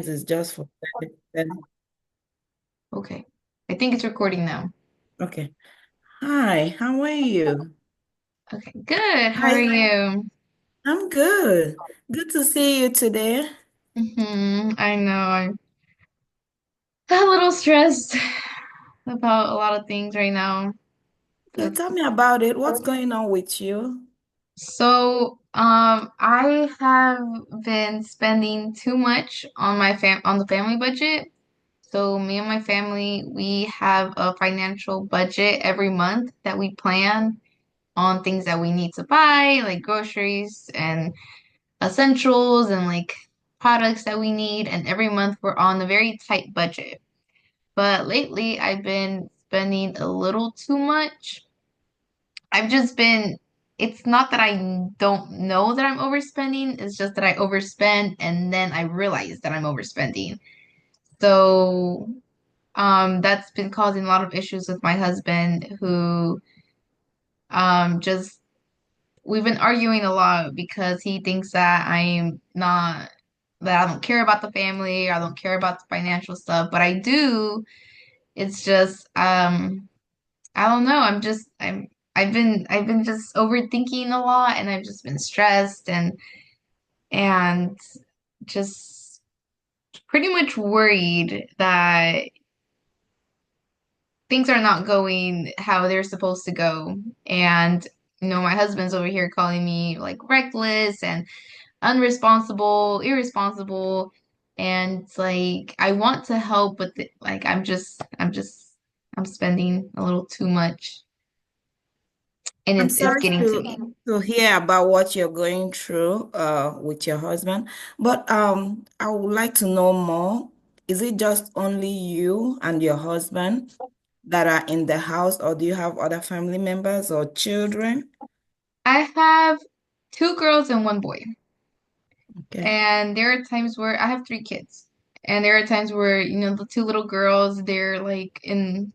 kids is just for 30. Okay. I think it's recording now. Okay. Hi, how are you? Okay, good. How are Hi, you? I'm good. Good to see you today. I know. I'm a little stressed about a lot of things right now. Okay, 'Cause- tell me about it. What's going on with you? I have been spending too much on on the family budget. So me and my family, we have a financial budget every month that we plan on things that we need to buy, like groceries and essentials and like products that we need. And every month we're on a very tight budget. But lately I've been spending a little too much. I've just been, it's not that I don't know that I'm overspending, it's just that I overspend and then I realize that I'm overspending. So, that's been causing a lot of issues with my husband who, just we've been arguing a lot because he thinks that I don't care about the family, I don't care about the financial stuff, but I do. It's just, I don't know. I've been just overthinking a lot and I've just been stressed and just pretty much worried that things are not going how they're supposed to go. And, my husband's over here calling me like reckless and unresponsible, irresponsible, and it's like I want to help, but I'm spending a little too much, and I'm it's sorry getting to to me. to hear about what you're going through with your husband, but I would like to know more. Is it just only you and your husband that are in the house, or do you have other family members or children? I have two girls and one boy, Okay. and there are times where I have three kids, and there are times where the two little girls, they're like in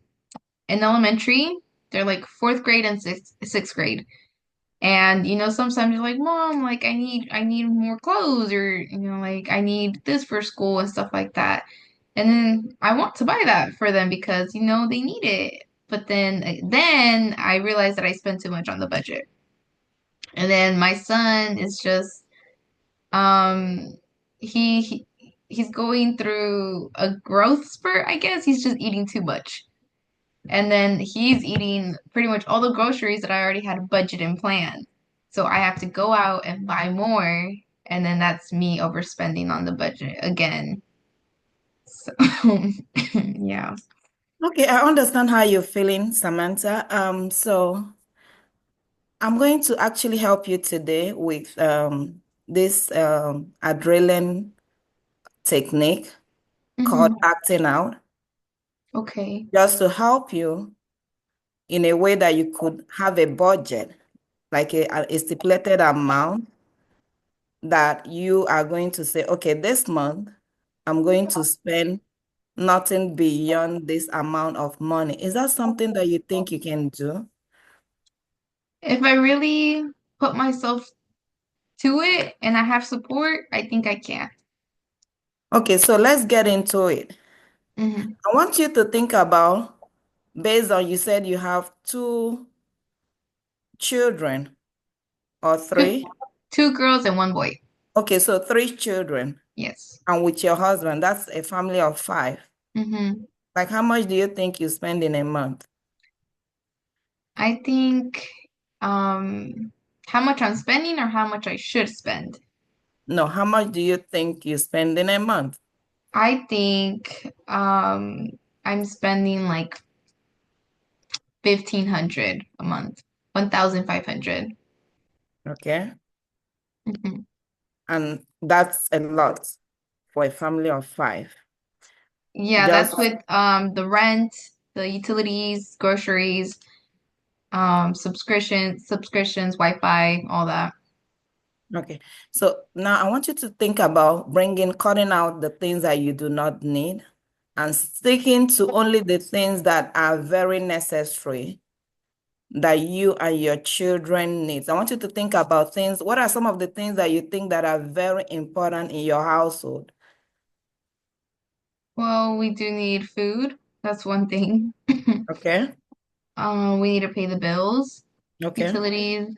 elementary, they're like fourth grade and sixth grade. And sometimes you're like, Mom, like I need more clothes, or like I need this for school and stuff like that. And then I want to buy that for them because they need it. But then I realize that I spend too much on the budget. And then my son is just um he's going through a growth spurt, I guess. He's just eating too much. And then he's eating pretty much all the groceries that I already had a budget and plan. So I have to go out and buy more, and then that's me overspending on the budget again. So yeah. Okay, I understand how you're feeling, Samantha. So I'm going to actually help you today with this adrenaline technique called Hmm. acting out, Okay. just to help you in a way that you could have a budget, like a stipulated amount that you are going to say, okay, this month I'm going to spend nothing beyond this amount of money. Is that something that you think you can do? If I really put myself to it and I have support, I think I can. Okay, so let's get into it. Hmm. I want you to think about, based on you said you have two children or Two, three. two girls and one boy. Okay, so three children. Yes. And with your husband, that's a family of five. Hmm. Like, how much do you think you spend in a month? I think um how much I'm spending or how much I should spend. No, how much do you think you spend in a month? I think I'm spending like 1,500 a month. 1,500. Okay. Hmm. And that's a lot for a family of five. Yeah, Just that's with the rent, the utilities, groceries, subscriptions, Wi-Fi, all that. okay. So now I want you to think about cutting out the things that you do not need and sticking to only the things that are very necessary that you and your children need. I want you to think about things. What are some of the things that you think that are very important in your household? Well, we do need food. That's one thing. Okay. We need to pay the bills, Okay. utilities,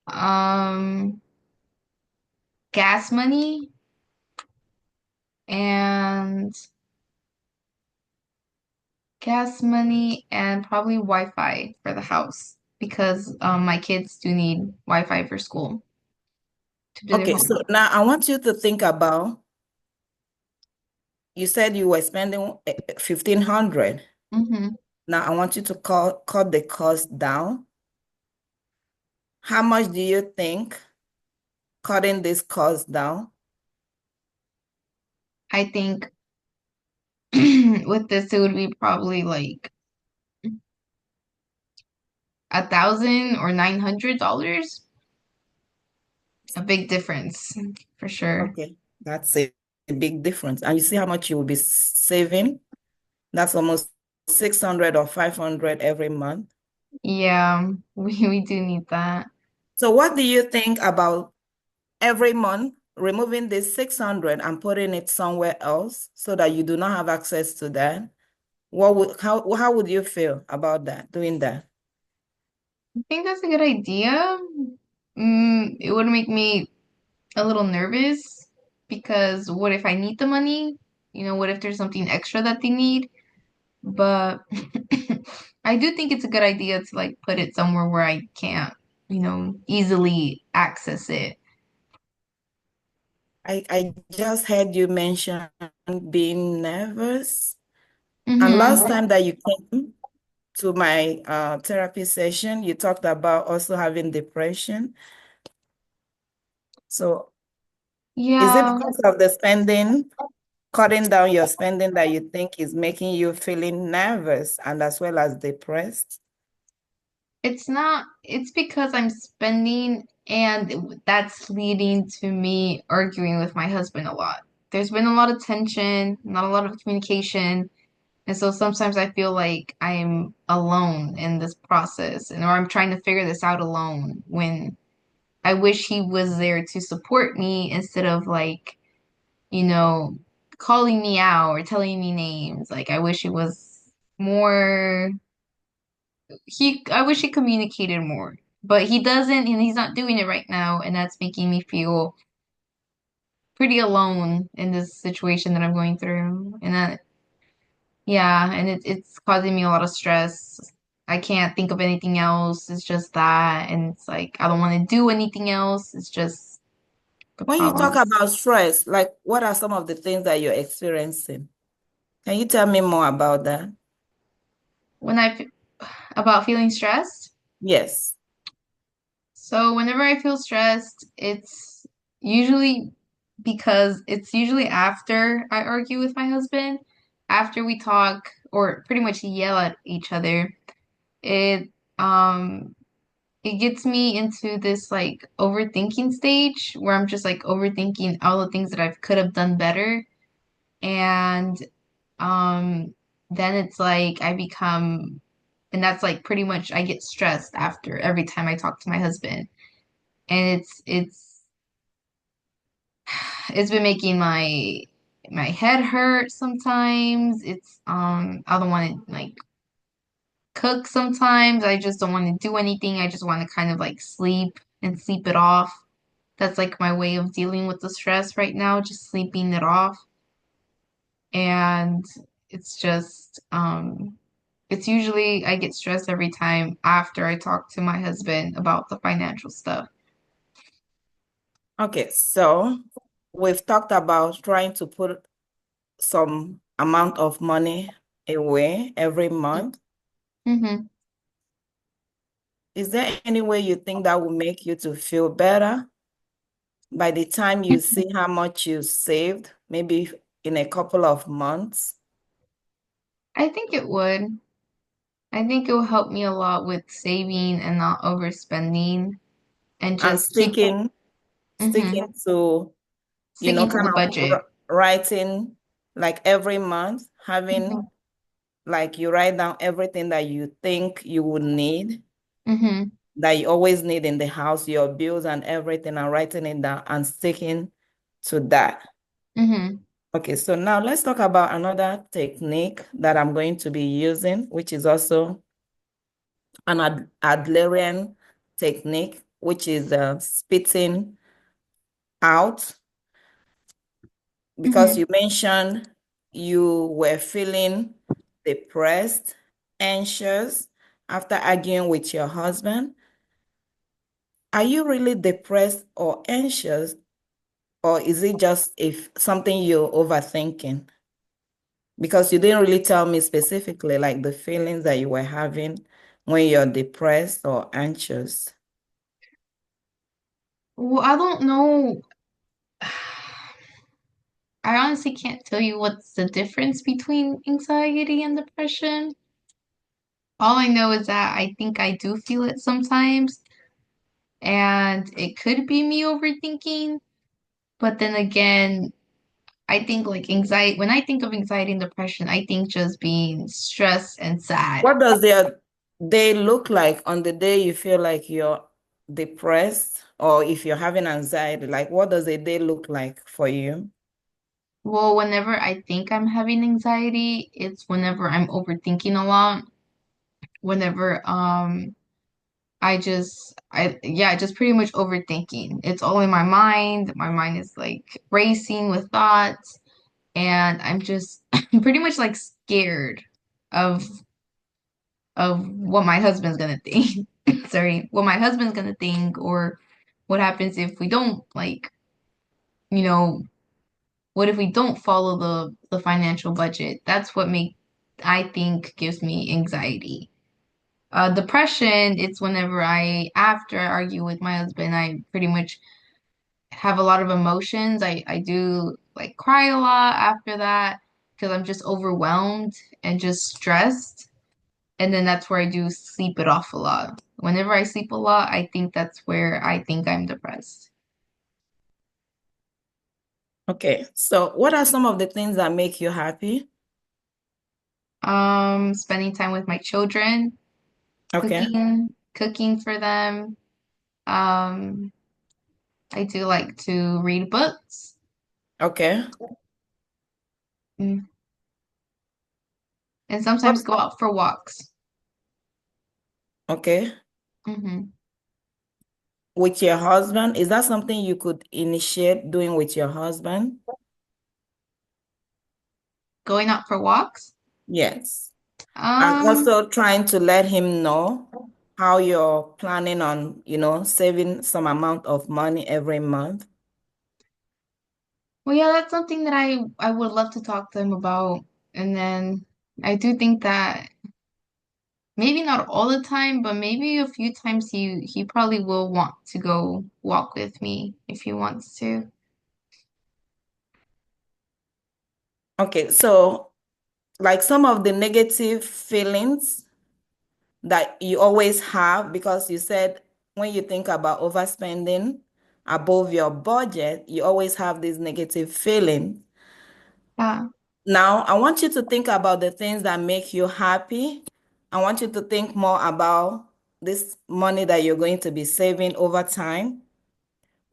um, gas money, and probably Wi-Fi for the house because my kids do need Wi-Fi for school to do their Okay. So homework. now I want you to think about, you said you were spending 1,500. Mm-hmm. Now I want you to cut the cost down. How much do you think cutting this cost down? I think with this it would be probably like 1,000 or $900. A big difference for sure. Okay. That's a big difference. And you see how much you will be saving? That's almost 600 or 500 every month. Yeah, we do need that. So what do you think about every month removing this 600 and putting it somewhere else so that you do not have access to that? How would you feel about that, doing that? I think that's a good idea. It would make me a little nervous because what if I need the money? What if there's something extra that they need? But I do think it's a good idea to like put it somewhere where I can't, easily access it. I just heard you mention being nervous. And last Mm-hmm. time that you came to my therapy session, you talked about also having depression. So is it Yeah, because of the spending, cutting down your spending that you think is making you feeling nervous and as well as depressed? it's not, it's because I'm spending and that's leading to me arguing with my husband a lot. There's been a lot of tension, not a lot of communication. And so sometimes I feel like I'm alone in this process or I'm trying to figure this out alone when I wish he was there to support me instead of like, you know, calling me out or telling me names. Like I wish he was more I wish he communicated more. But he doesn't and he's not doing it right now and that's making me feel pretty alone in this situation that I'm going through. And that yeah, and it's causing me a lot of stress. I can't think of anything else. It's just that and it's like I don't want to do anything else. It's just the When you talk problems. about stress, like what are some of the things that you're experiencing? Can you tell me more about that? When about feeling stressed. Yes. So whenever I feel stressed, usually it's usually after I argue with my husband, after we talk or pretty much yell at each other. It um it gets me into this like overthinking stage where I'm just like overthinking all the things that I could have done better and um then it's like and that's like pretty much I get stressed after every time I talk to my husband and it's been making my head hurt sometimes. I don't want to like cook sometimes. I just don't want to do anything. I just want to kind of like sleep and sleep it off. That's like my way of dealing with the stress right now, just sleeping it off. And it's just it's usually I get stressed every time after I talk to my husband about the financial stuff. Okay, so we've talked about trying to put some amount of money away every month. Mm-hmm. Is there any way you think that will make you to feel better by the time you see how much you saved, maybe in a couple of months, I think it would. I think it will help me a lot with saving and not overspending and and just keep mhm, sticking to, sticking to kind the of budget. writing like every month, having Hmm. like you write down everything that you think you would need, Hmm. that you always need in the house, your bills and everything, and writing it down and sticking to that. Hmm. Okay, so now let's talk about another technique that I'm going to be using, which is also an Adlerian technique, which is spitting out, because Hmm. you mentioned you were feeling depressed, anxious after arguing with your husband. Are you really depressed or anxious, or is it just if something you're overthinking? Because you didn't really tell me specifically, like the feelings that you were having when you're depressed or anxious. Well, I don't know. I honestly can't tell you what's the difference between anxiety and depression. All I know is that I think I do feel it sometimes, and it could be me overthinking. But then again, I think like anxiety, when I think of anxiety and depression, I think just being stressed and sad. What does their day look like on the day you feel like you're depressed, or if you're having anxiety? Like, what does a day look like for you? Well, whenever I think I'm having anxiety, it's whenever I'm overthinking a lot. Whenever just pretty much overthinking. It's all in my mind. My mind is like racing with thoughts, and I'm just pretty much like scared of what my husband's gonna think. Sorry, what my husband's gonna think, or what happens if we don't like, you know, what if we don't follow the financial budget? That's what make I think gives me anxiety. Depression, it's whenever after I argue with my husband, I pretty much have a lot of emotions. I do like cry a lot after that because I'm just overwhelmed and just stressed. And then that's where I do sleep it off a lot. Whenever I sleep a lot, I think that's where I think I'm depressed. Okay, so what are some of the things that make you happy? Spending time with my children, Okay, cooking for them. Um, I do like to read books, okay, mm, and what? sometimes go out for walks. Okay, Hmm. with your husband, is that something you could initiate doing with your husband? Going out for walks. Yes. And Um, also trying to let him know how you're planning on, saving some amount of money every month. well, yeah, that's something that I would love to talk to him about. And then I do think that maybe not all the time, but maybe a few times he probably will want to go walk with me if he wants to. Okay, so like some of the negative feelings that you always have, because you said when you think about overspending above your budget, you always have this negative feeling. Yeah. Now, I want you to think about the things that make you happy. I want you to think more about this money that you're going to be saving over time,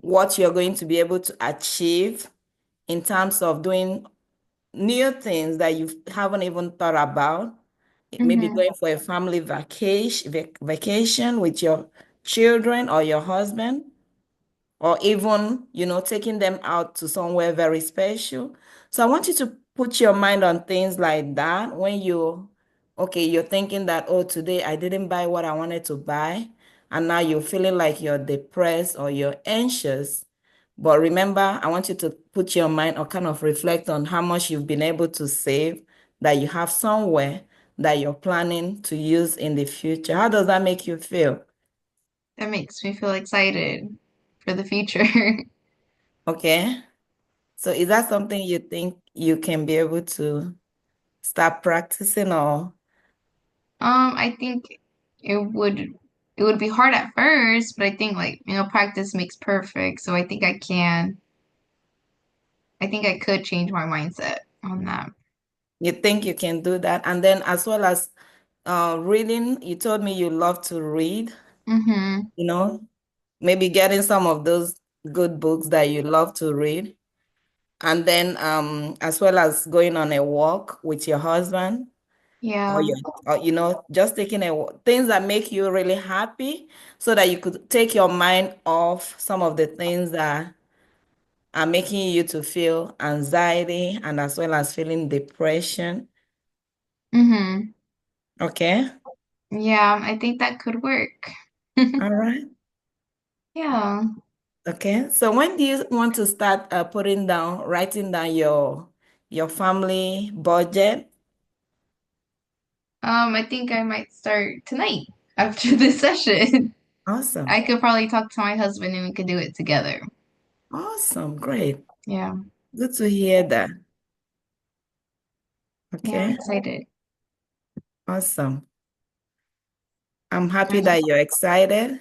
what you're going to be able to achieve in terms of doing new things that you haven't even thought about. Maybe Hmm. going for a family vacation with your children or your husband, or even, taking them out to somewhere very special. So I want you to put your mind on things like that when okay, you're thinking that, oh, today I didn't buy what I wanted to buy, and now you're feeling like you're depressed or you're anxious. But remember, I want you to put your mind or kind of reflect on how much you've been able to save that you have somewhere that you're planning to use in the future. How does that make you feel? That makes me feel excited for the future. Okay. So is that something you think you can be able to start practicing, or I think it would it would be hard at first, but I think like, practice makes perfect. So I think I could change my mindset on that. you think you can do that? And then as well as reading, you told me you love to read, Mm-hmm. you know, maybe getting some of those good books that you love to read. And then as well as going on a walk with your husband or Yeah. your or, just taking things that make you really happy so that you could take your mind off some of the things that are making you to feel anxiety and as well as feeling depression. Mm-hmm. Okay. Yeah, I think that could work. All right. Yeah. Okay. So when do you want to start writing down your family budget? I think I might start tonight after this session. I Awesome. could probably talk to my husband and we could do it together. Awesome. Great. Yeah. Good to hear that. Yeah, I'm Okay. excited. Awesome. I'm All happy right. that you're excited.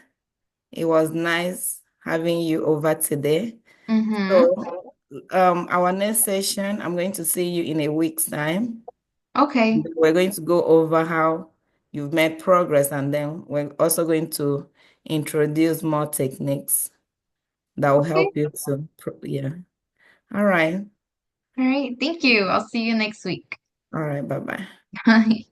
It was nice having you over today. Mm-hmm. So, our next session, I'm going to see you in a week's time. Okay. We're going to go over how you've made progress, and then we're also going to introduce more techniques that will Okay. help you yeah. All right. All right. Thank you. I'll see you next week. All right. Bye-bye. Bye.